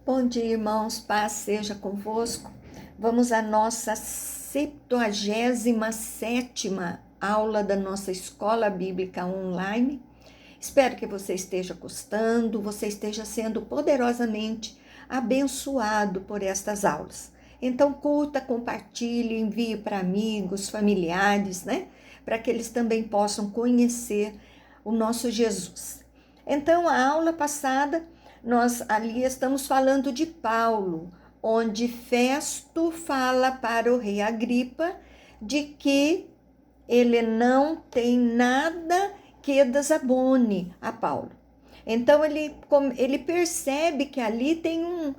Bom dia, irmãos, paz seja convosco. Vamos à nossa 77ª aula da nossa Escola Bíblica Online. Espero que você esteja gostando, você esteja sendo poderosamente abençoado por estas aulas. Então, curta, compartilhe, envie para amigos, familiares, para que eles também possam conhecer o nosso Jesus. Então, a aula passada, nós ali estamos falando de Paulo, onde Festo fala para o rei Agripa de que ele não tem nada que desabone a Paulo. Então ele percebe que ali tem um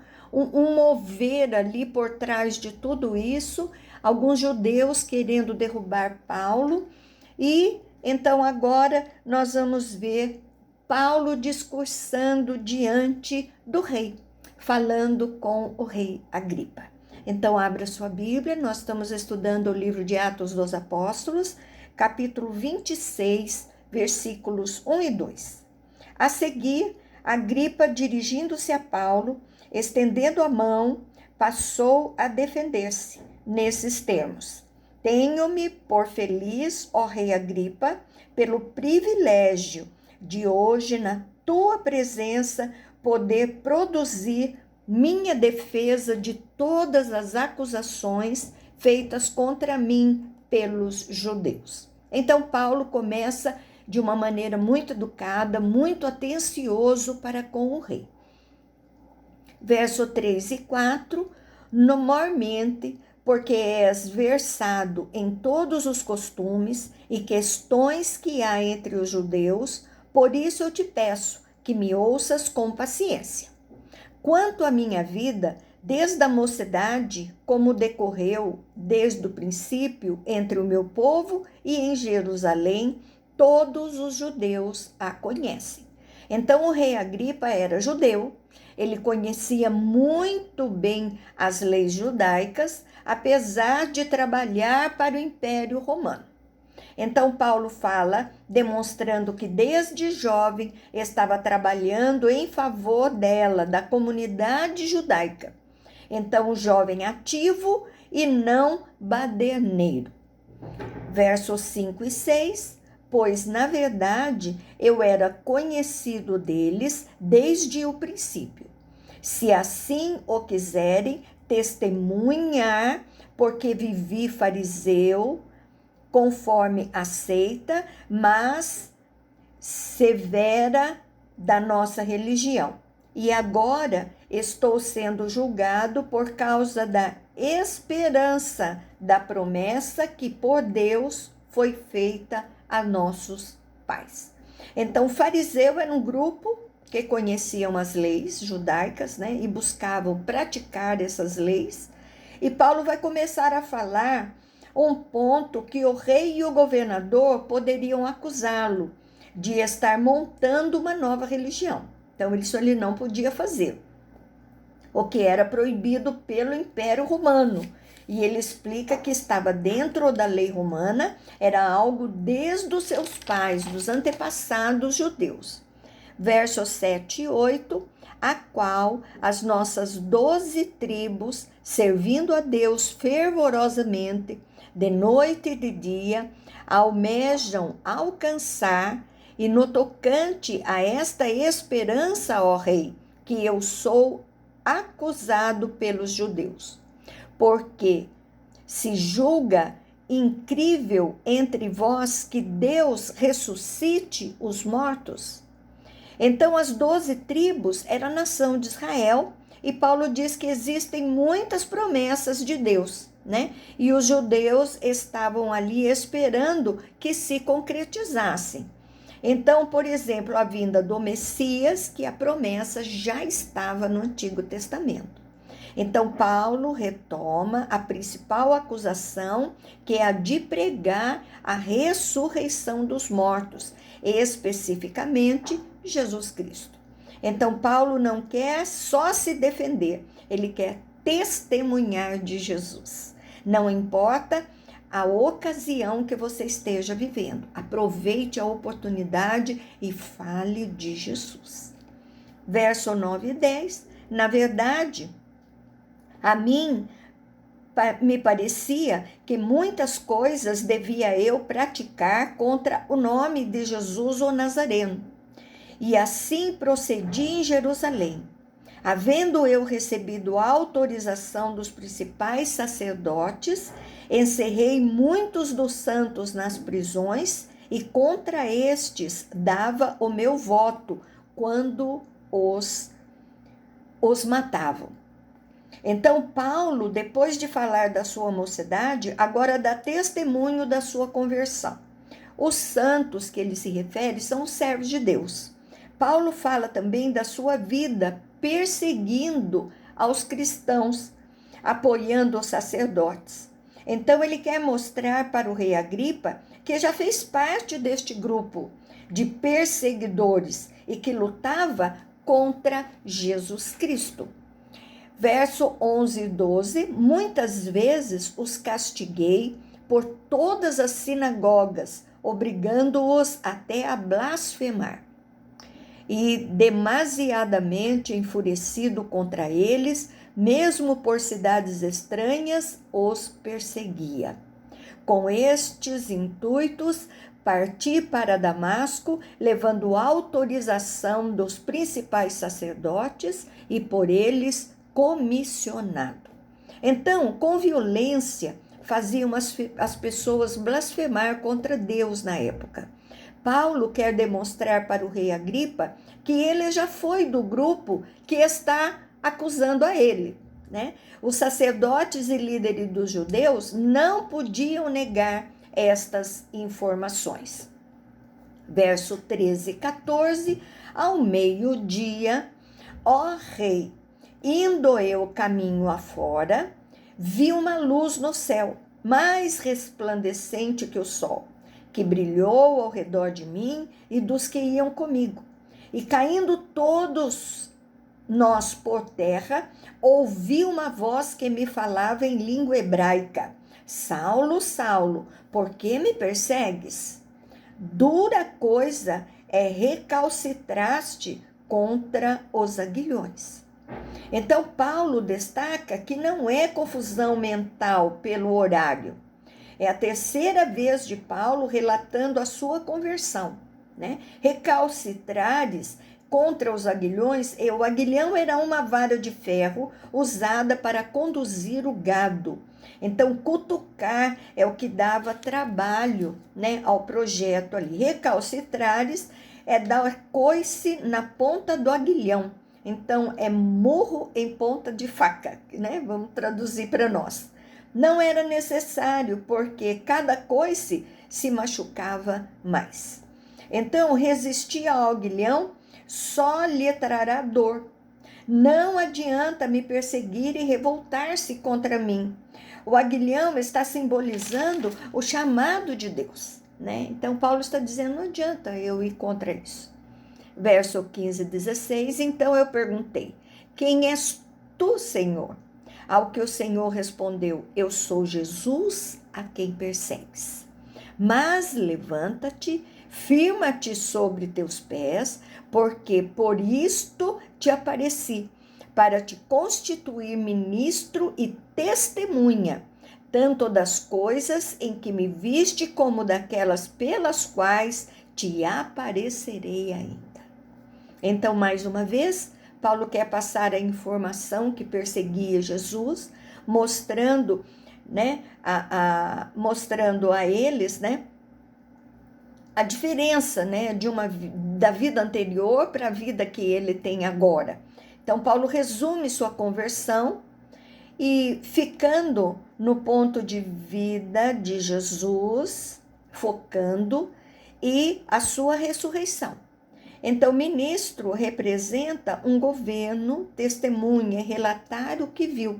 mover ali por trás de tudo isso, alguns judeus querendo derrubar Paulo, e então agora nós vamos ver Paulo discursando diante do rei, falando com o rei Agripa. Então, abra sua Bíblia, nós estamos estudando o livro de Atos dos Apóstolos, capítulo 26, versículos 1 e 2. A seguir, Agripa, dirigindo-se a Paulo, estendendo a mão, passou a defender-se nesses termos: Tenho-me por feliz, ó rei Agripa, pelo privilégio de hoje, na tua presença, poder produzir minha defesa de todas as acusações feitas contra mim pelos judeus. Então, Paulo começa de uma maneira muito educada, muito atencioso para com o rei. Verso 3 e 4, normalmente, porque és versado em todos os costumes e questões que há entre os judeus, por isso eu te peço que me ouças com paciência. Quanto à minha vida, desde a mocidade, como decorreu desde o princípio entre o meu povo e em Jerusalém, todos os judeus a conhecem. Então o rei Agripa era judeu, ele conhecia muito bem as leis judaicas, apesar de trabalhar para o Império Romano. Então, Paulo fala, demonstrando que desde jovem estava trabalhando em favor dela, da comunidade judaica. Então, jovem ativo e não baderneiro. Versos 5 e 6, pois, na verdade, eu era conhecido deles desde o princípio. Se assim o quiserem, testemunhar, porque vivi fariseu, conforme a seita, mas severa da nossa religião. E agora estou sendo julgado por causa da esperança da promessa que por Deus foi feita a nossos pais. Então, o fariseu era um grupo que conheciam as leis judaicas, e buscavam praticar essas leis. E Paulo vai começar a falar um ponto que o rei e o governador poderiam acusá-lo de estar montando uma nova religião. Então, isso ele não podia fazer, o que era proibido pelo Império Romano. E ele explica que estava dentro da lei romana, era algo desde os seus pais, dos antepassados judeus. Versos 7 e 8, a qual as nossas 12 tribos, servindo a Deus fervorosamente, de noite e de dia, almejam alcançar, e no tocante a esta esperança, ó rei, que eu sou acusado pelos judeus. Porque se julga incrível entre vós que Deus ressuscite os mortos? Então, as 12 tribos eram a nação de Israel, e Paulo diz que existem muitas promessas de Deus, E os judeus estavam ali esperando que se concretizassem. Então, por exemplo, a vinda do Messias, que a promessa já estava no Antigo Testamento. Então, Paulo retoma a principal acusação, que é a de pregar a ressurreição dos mortos, especificamente Jesus Cristo. Então, Paulo não quer só se defender, ele quer testemunhar de Jesus. Não importa a ocasião que você esteja vivendo, aproveite a oportunidade e fale de Jesus. Verso 9 e 10, Na verdade, a mim me parecia que muitas coisas devia eu praticar contra o nome de Jesus o Nazareno. E assim procedi em Jerusalém. Havendo eu recebido a autorização dos principais sacerdotes, encerrei muitos dos santos nas prisões e contra estes dava o meu voto quando os matavam. Então, Paulo, depois de falar da sua mocidade, agora dá testemunho da sua conversão. Os santos que ele se refere são os servos de Deus. Paulo fala também da sua vida perseguindo aos cristãos, apoiando os sacerdotes. Então, ele quer mostrar para o rei Agripa que já fez parte deste grupo de perseguidores e que lutava contra Jesus Cristo. Verso 11 e 12, muitas vezes os castiguei por todas as sinagogas, obrigando-os até a blasfemar. E demasiadamente enfurecido contra eles, mesmo por cidades estranhas, os perseguia. Com estes intuitos, parti para Damasco, levando autorização dos principais sacerdotes e por eles comissionado. Então, com violência, faziam as pessoas blasfemar contra Deus na época. Paulo quer demonstrar para o rei Agripa que ele já foi do grupo que está acusando a ele, né? Os sacerdotes e líderes dos judeus não podiam negar estas informações. Verso 13 e 14, ao meio-dia, ó rei, indo eu caminho afora, vi uma luz no céu, mais resplandecente que o sol, que brilhou ao redor de mim e dos que iam comigo. E caindo todos nós por terra, ouvi uma voz que me falava em língua hebraica: Saulo, Saulo, por que me persegues? Dura coisa é recalcitraste contra os aguilhões. Então, Paulo destaca que não é confusão mental pelo horário. É a terceira vez de Paulo relatando a sua conversão, né? Recalcitrares contra os aguilhões, o aguilhão era uma vara de ferro usada para conduzir o gado. Então, cutucar é o que dava trabalho, né, ao projeto ali. Recalcitrares é dar coice na ponta do aguilhão. Então, é murro em ponta de faca, né? Vamos traduzir para nós. Não era necessário, porque cada coice se machucava mais. Então, resistir ao aguilhão só lhe trará dor. Não adianta me perseguir e revoltar-se contra mim. O aguilhão está simbolizando o chamado de Deus, né? Então, Paulo está dizendo, não adianta eu ir contra isso. Verso 15 e 16, então eu perguntei, quem és tu, Senhor? Ao que o Senhor respondeu, eu sou Jesus a quem persegues. Mas levanta-te, firma-te sobre teus pés, porque por isto te apareci, para te constituir ministro e testemunha, tanto das coisas em que me viste, como daquelas pelas quais te aparecerei ainda. Então, mais uma vez, Paulo quer passar a informação que perseguia Jesus, mostrando, né, mostrando a eles, né, a diferença, né, da vida anterior para a vida que ele tem agora. Então, Paulo resume sua conversão e ficando no ponto de vida de Jesus, focando, e a sua ressurreição. Então, ministro representa um governo, testemunha, relatar o que viu.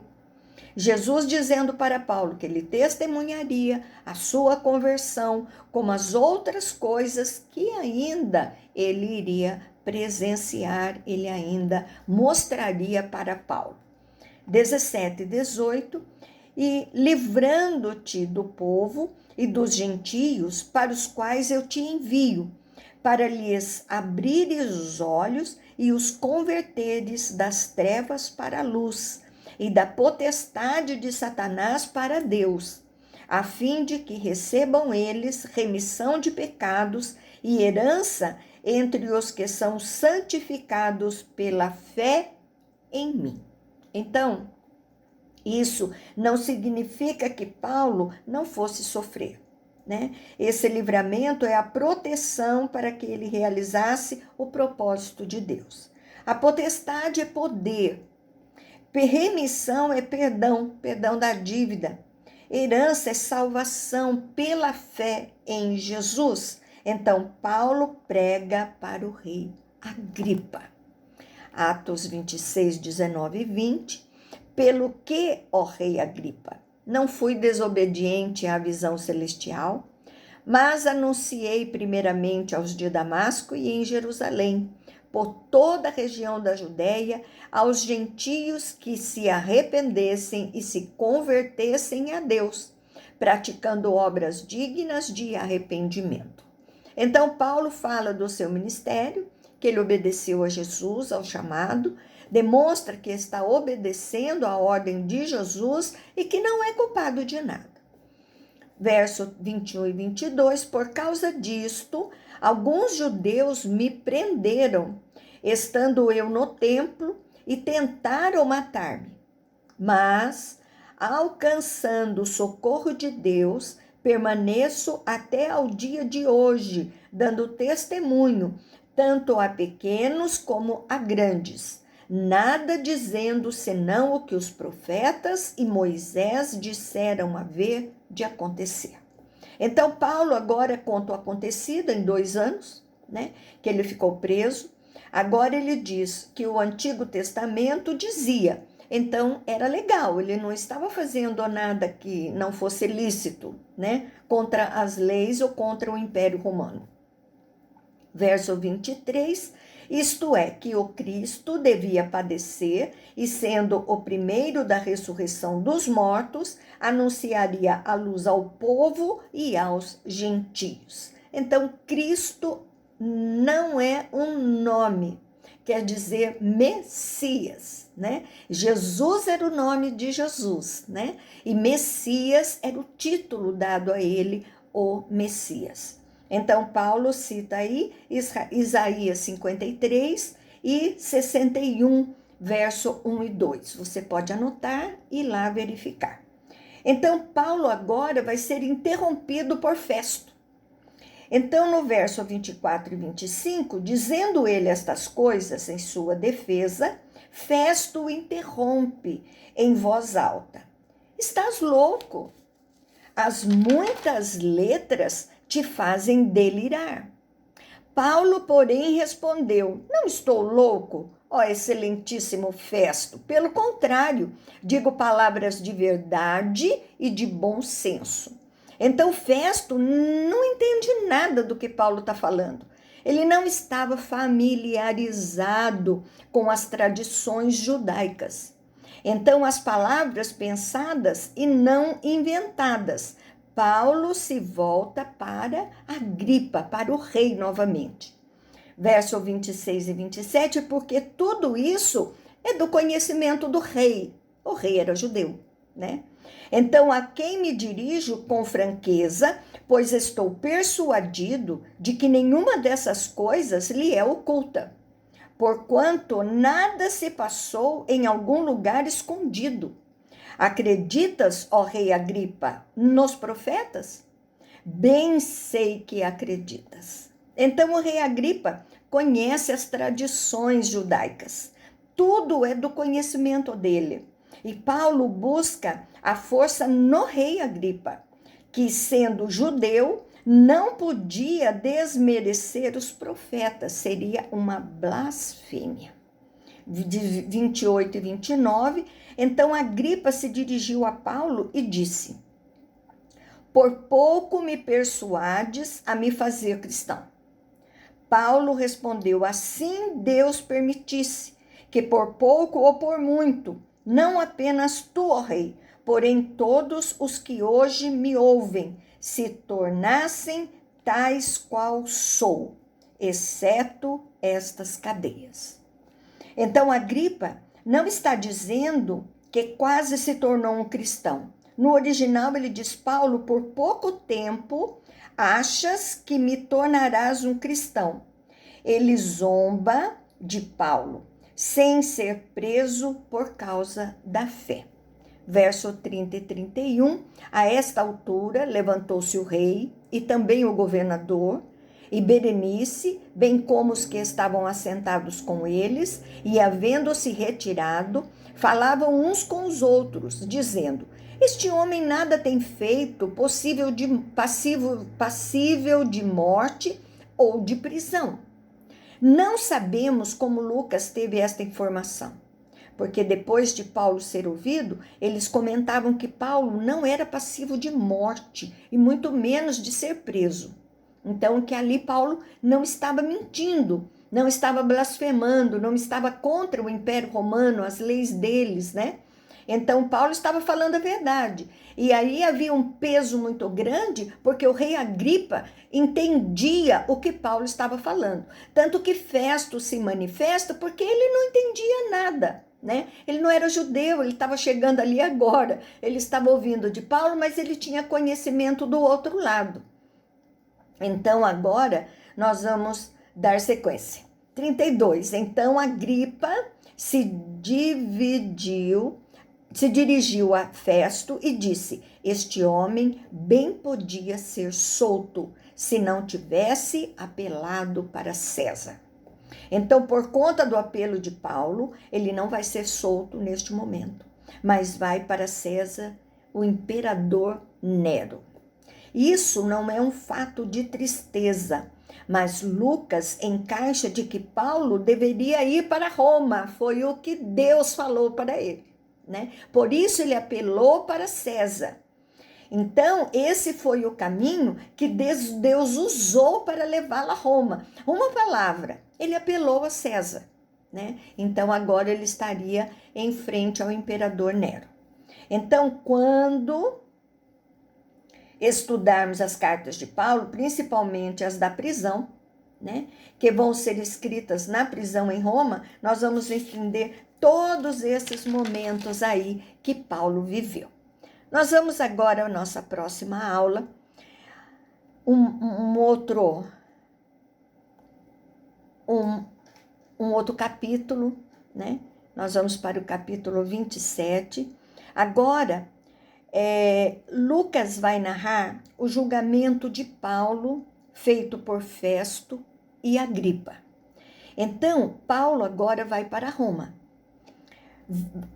Jesus dizendo para Paulo que ele testemunharia a sua conversão, como as outras coisas que ainda ele iria presenciar, ele ainda mostraria para Paulo. 17 e 18, e livrando-te do povo e dos gentios para os quais eu te envio, para lhes abrires os olhos e os converteres das trevas para a luz, e da potestade de Satanás para Deus, a fim de que recebam eles remissão de pecados e herança entre os que são santificados pela fé em mim. Então, isso não significa que Paulo não fosse sofrer, né? Esse livramento é a proteção para que ele realizasse o propósito de Deus. A potestade é poder, remissão é perdão, perdão da dívida, herança é salvação pela fé em Jesus. Então, Paulo prega para o rei Agripa. Atos 26, 19 e 20. Pelo que, ó rei Agripa, não fui desobediente à visão celestial, mas anunciei primeiramente aos de Damasco e em Jerusalém, por toda a região da Judéia, aos gentios que se arrependessem e se convertessem a Deus, praticando obras dignas de arrependimento. Então, Paulo fala do seu ministério, que ele obedeceu a Jesus, ao chamado, demonstra que está obedecendo à ordem de Jesus e que não é culpado de nada. Verso 21 e 22, por causa disto, alguns judeus me prenderam, estando eu no templo, e tentaram matar-me. Mas, alcançando o socorro de Deus, permaneço até ao dia de hoje, dando testemunho, tanto a pequenos como a grandes, nada dizendo senão o que os profetas e Moisés disseram haver de acontecer. Então, Paulo agora conta o acontecido em 2 anos, né, que ele ficou preso. Agora ele diz que o Antigo Testamento dizia, então era legal, ele não estava fazendo nada que não fosse lícito, né, contra as leis ou contra o Império Romano. Verso 23, isto é, que o Cristo devia padecer e, sendo o primeiro da ressurreição dos mortos, anunciaria a luz ao povo e aos gentios. Então, Cristo não é um nome, quer dizer Messias, né? Jesus era o nome de Jesus, né? E Messias era o título dado a ele, o Messias. Então, Paulo cita aí Isaías 53 e 61, verso 1 e 2. Você pode anotar e ir lá verificar. Então, Paulo agora vai ser interrompido por Festo. Então, no verso 24 e 25, dizendo ele estas coisas em sua defesa, Festo o interrompe em voz alta. Estás louco? As muitas letras te fazem delirar. Paulo, porém, respondeu, não estou louco, ó excelentíssimo Festo. Pelo contrário, digo palavras de verdade e de bom senso. Então, Festo não entende nada do que Paulo está falando. Ele não estava familiarizado com as tradições judaicas. Então, as palavras pensadas e não inventadas. Paulo se volta para Agripa, para o rei novamente. Verso 26 e 27, porque tudo isso é do conhecimento do rei. O rei era judeu, né? Então, a quem me dirijo com franqueza, pois estou persuadido de que nenhuma dessas coisas lhe é oculta, porquanto nada se passou em algum lugar escondido. Acreditas, ó rei Agripa, nos profetas? Bem sei que acreditas. Então o rei Agripa conhece as tradições judaicas. Tudo é do conhecimento dele. E Paulo busca a força no rei Agripa, que sendo judeu, não podia desmerecer os profetas. Seria uma blasfêmia. De 28 e 29, então Agripa se dirigiu a Paulo e disse, por pouco me persuades a me fazer cristão. Paulo respondeu, assim Deus permitisse, que por pouco ou por muito, não apenas tu, ó rei, porém todos os que hoje me ouvem, se tornassem tais qual sou, exceto estas cadeias. Então, Agripa não está dizendo que quase se tornou um cristão. No original, ele diz: Paulo, por pouco tempo, achas que me tornarás um cristão. Ele zomba de Paulo, sem ser preso por causa da fé. Verso 30 e 31, a esta altura levantou-se o rei e também o governador, e Berenice, bem como os que estavam assentados com eles, e havendo-se retirado, falavam uns com os outros, dizendo: Este homem nada tem feito passível de morte ou de prisão. Não sabemos como Lucas teve esta informação, porque depois de Paulo ser ouvido, eles comentavam que Paulo não era passivo de morte e muito menos de ser preso. Então, que ali Paulo não estava mentindo, não estava blasfemando, não estava contra o Império Romano, as leis deles, né? Então, Paulo estava falando a verdade. E aí havia um peso muito grande, porque o rei Agripa entendia o que Paulo estava falando. Tanto que Festo se manifesta porque ele não entendia nada, né? Ele não era judeu, ele estava chegando ali agora. Ele estava ouvindo de Paulo, mas ele tinha conhecimento do outro lado. Então, agora, nós vamos dar sequência. 32. Então, Agripa se dirigiu a Festo e disse: Este homem bem podia ser solto, se não tivesse apelado para César. Então, por conta do apelo de Paulo, ele não vai ser solto neste momento, mas vai para César, o imperador Nero. Isso não é um fato de tristeza, mas Lucas encaixa de que Paulo deveria ir para Roma, foi o que Deus falou para ele, né? Por isso ele apelou para César. Então, esse foi o caminho que Deus usou para levá-lo a Roma. Uma palavra, ele apelou a César, né? Então, agora ele estaria em frente ao imperador Nero. Então, quando estudarmos as cartas de Paulo, principalmente as da prisão, né, que vão ser escritas na prisão em Roma, nós vamos entender todos esses momentos aí que Paulo viveu. Nós vamos agora à nossa próxima aula, um outro capítulo, né? Nós vamos para o capítulo 27. Agora, Lucas vai narrar o julgamento de Paulo feito por Festo e Agripa. Então, Paulo agora vai para Roma.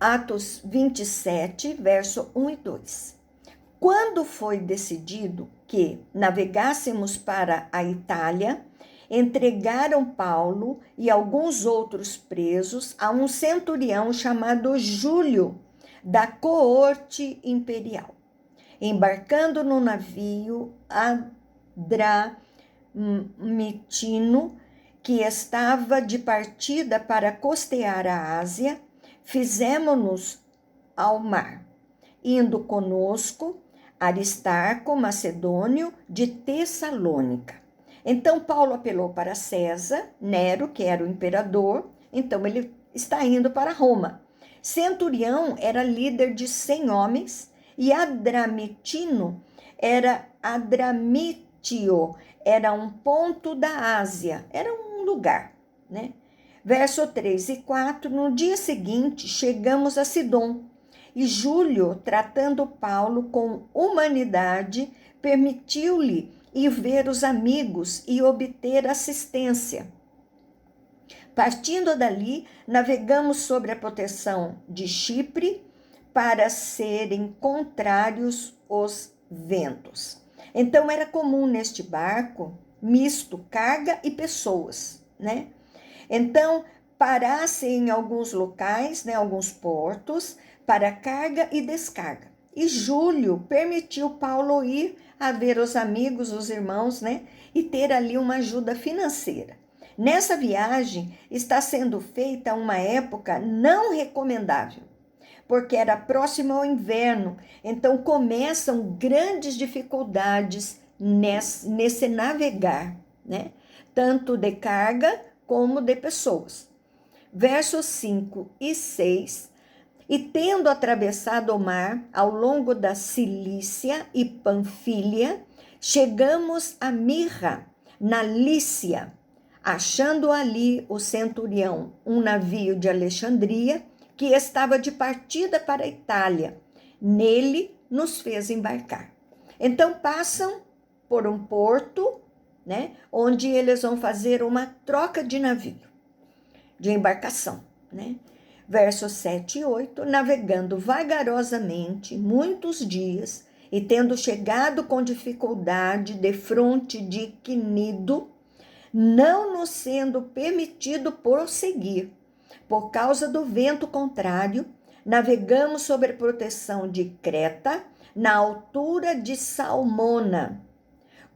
Atos 27, verso 1 e 2. Quando foi decidido que navegássemos para a Itália, entregaram Paulo e alguns outros presos a um centurião chamado Júlio, da coorte imperial. Embarcando no navio Adramitino, que estava de partida para costear a Ásia, fizemo-nos ao mar, indo conosco Aristarco, macedônio, de Tessalônica. Então Paulo apelou para César, Nero, que era o imperador, então ele está indo para Roma. Centurião era líder de 100 homens e Adramitino era um ponto da Ásia, era um lugar, né? Verso 3 e 4, no dia seguinte chegamos a Sidom, e Júlio, tratando Paulo com humanidade, permitiu-lhe ir ver os amigos e obter assistência. Partindo dali, navegamos sobre a proteção de Chipre para serem contrários os ventos. Então, era comum neste barco misto carga e pessoas, né? Então, parasse em alguns locais, né, alguns portos, para carga e descarga. E Júlio permitiu Paulo ir a ver os amigos, os irmãos, né, e ter ali uma ajuda financeira. Nessa viagem está sendo feita uma época não recomendável, porque era próximo ao inverno, então começam grandes dificuldades nesse navegar, né? Tanto de carga como de pessoas. versos 5 e 6. E tendo atravessado o mar ao longo da Cilícia e Panfília, chegamos a Mirra, na Lícia, achando ali o centurião um navio de Alexandria que estava de partida para a Itália. Nele nos fez embarcar. Então passam por um porto, né, onde eles vão fazer uma troca de navio, de embarcação, né? Versos 7 e 8, navegando vagarosamente muitos dias e tendo chegado com dificuldade defronte de Quinido, não nos sendo permitido prosseguir, por causa do vento contrário, navegamos sob a proteção de Creta, na altura de Salmona.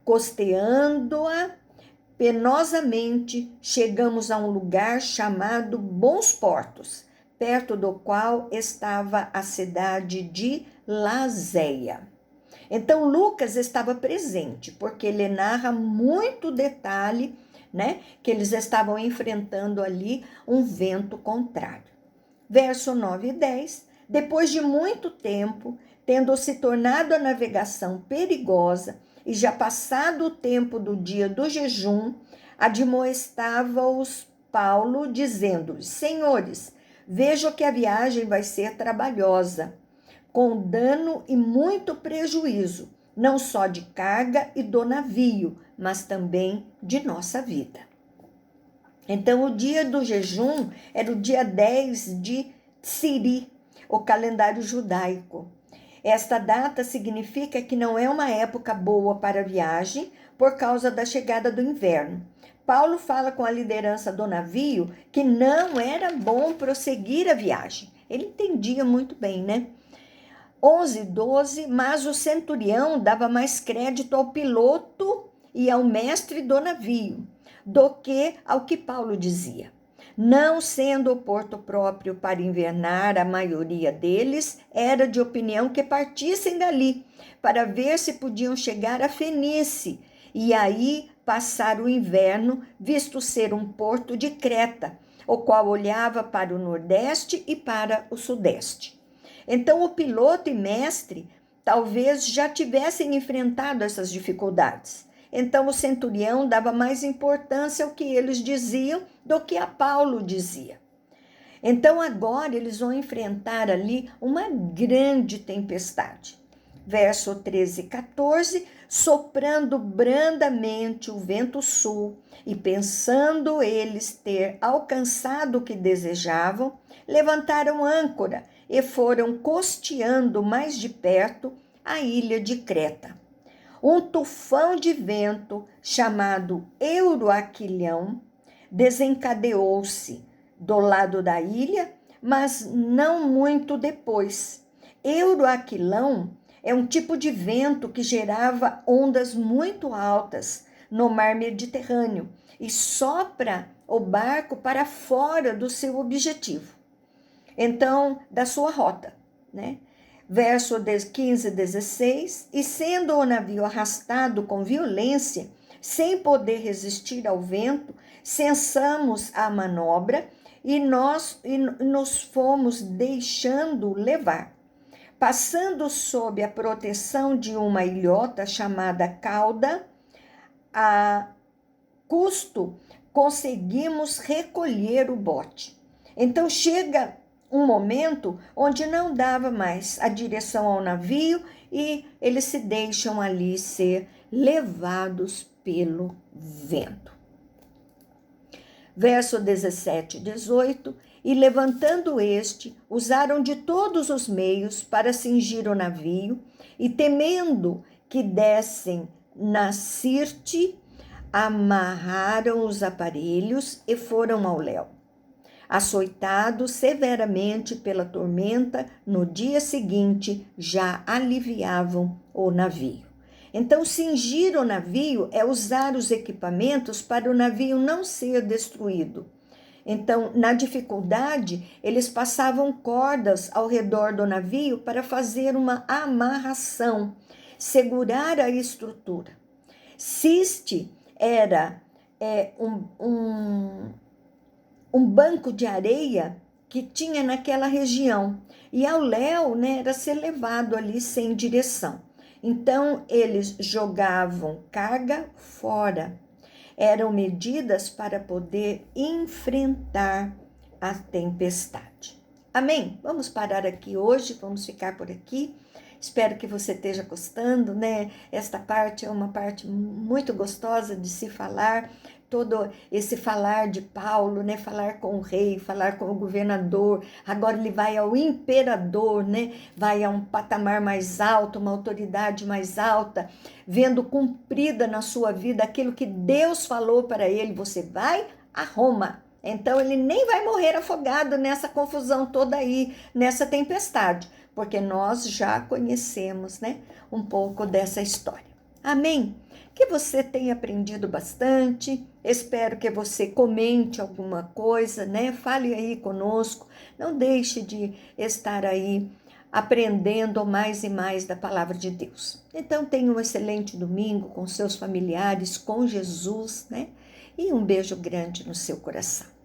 Costeando-a penosamente, chegamos a um lugar chamado Bons Portos, perto do qual estava a cidade de Lazéia. Então, Lucas estava presente, porque ele narra muito detalhe, né, que eles estavam enfrentando ali um vento contrário. Verso 9 e 10, depois de muito tempo, tendo se tornado a navegação perigosa e já passado o tempo do dia do jejum, admoestava-os Paulo, dizendo: Senhores, vejo que a viagem vai ser trabalhosa, com dano e muito prejuízo, não só de carga e do navio, mas também de nossa vida. Então, o dia do jejum era o dia 10 de Tsiri, o calendário judaico. Esta data significa que não é uma época boa para a viagem por causa da chegada do inverno. Paulo fala com a liderança do navio que não era bom prosseguir a viagem. Ele entendia muito bem, né? 11, 12, mas o centurião dava mais crédito ao piloto e ao mestre do navio do que ao que Paulo dizia. Não sendo o porto próprio para invernar, a maioria deles era de opinião que partissem dali, para ver se podiam chegar a Fenície e aí passar o inverno, visto ser um porto de Creta, o qual olhava para o nordeste e para o sudeste. Então, o piloto e mestre talvez já tivessem enfrentado essas dificuldades. Então, o centurião dava mais importância ao que eles diziam do que a Paulo dizia. Então, agora eles vão enfrentar ali uma grande tempestade. Verso 13 e 14, soprando brandamente o vento sul, e pensando eles ter alcançado o que desejavam, levantaram âncora e foram costeando mais de perto a ilha de Creta. Um tufão de vento chamado Euroaquilão desencadeou-se do lado da ilha, mas não muito depois. Euroaquilão é um tipo de vento que gerava ondas muito altas no mar Mediterrâneo e sopra o barco para fora do seu objetivo, então, da sua rota, né? Verso 15 e 16, e sendo o navio arrastado com violência, sem poder resistir ao vento, cessamos a manobra e nos fomos deixando levar. Passando sob a proteção de uma ilhota chamada Cauda, a custo conseguimos recolher o bote. Então chega um momento onde não dava mais a direção ao navio e eles se deixam ali ser levados pelo vento. Verso 17 e 18, e levantando este, usaram de todos os meios para cingir o navio, e temendo que dessem na Sirte, amarraram os aparelhos e foram ao léu. Açoitados severamente pela tormenta, no dia seguinte já aliviavam o navio. Então, cingir o navio é usar os equipamentos para o navio não ser destruído. Então, na dificuldade, eles passavam cordas ao redor do navio para fazer uma amarração, segurar a estrutura. Ciste era um banco de areia que tinha naquela região. E ao léu, né, era ser levado ali sem direção. Então, eles jogavam carga fora. Eram medidas para poder enfrentar a tempestade. Amém? Vamos parar aqui hoje, vamos ficar por aqui. Espero que você esteja gostando, né? Esta parte é uma parte muito gostosa de se falar, todo esse falar de Paulo, né? Falar com o rei, falar com o governador, agora ele vai ao imperador, né? Vai a um patamar mais alto, uma autoridade mais alta, vendo cumprida na sua vida aquilo que Deus falou para ele, você vai a Roma. Então ele nem vai morrer afogado nessa confusão toda aí, nessa tempestade, porque nós já conhecemos, né, um pouco dessa história. Amém? Que você tenha aprendido bastante. Espero que você comente alguma coisa, né? Fale aí conosco. Não deixe de estar aí aprendendo mais e mais da palavra de Deus. Então, tenha um excelente domingo com seus familiares, com Jesus, né? E um beijo grande no seu coração.